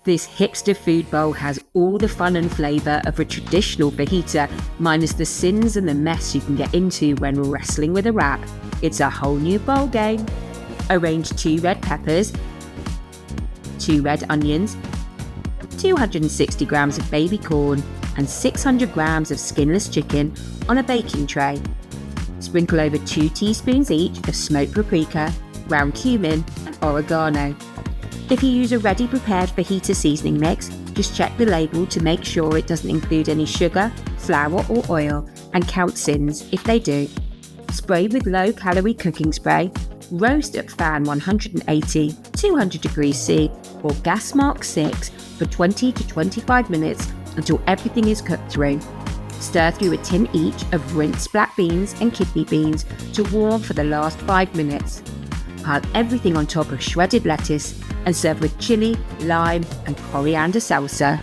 This hipster food bowl has all the fun and flavour of a traditional fajita, minus the sins and the mess you can get into when wrestling with a wrap. It's a whole new bowl game. Arrange 2 red peppers, 2 red onions, 260 grams of baby corn, and 600 grams of skinless chicken on a baking tray. Sprinkle over 2 teaspoons each of smoked paprika, ground cumin, and oregano. If you use a ready prepared fajita seasoning mix, just check the label to make sure it doesn't include any sugar, flour or oil, and count Syns if they do. Spray with low-calorie cooking spray, roast at fan 180, 200 degrees C or gas mark 6 for 20 to 25 minutes until everything is cooked through. Stir through a tin each of rinsed black beans and kidney beans to warm for the last 5 minutes. Pile everything on top of shredded lettuce and serve with chilli, lime and coriander salsa.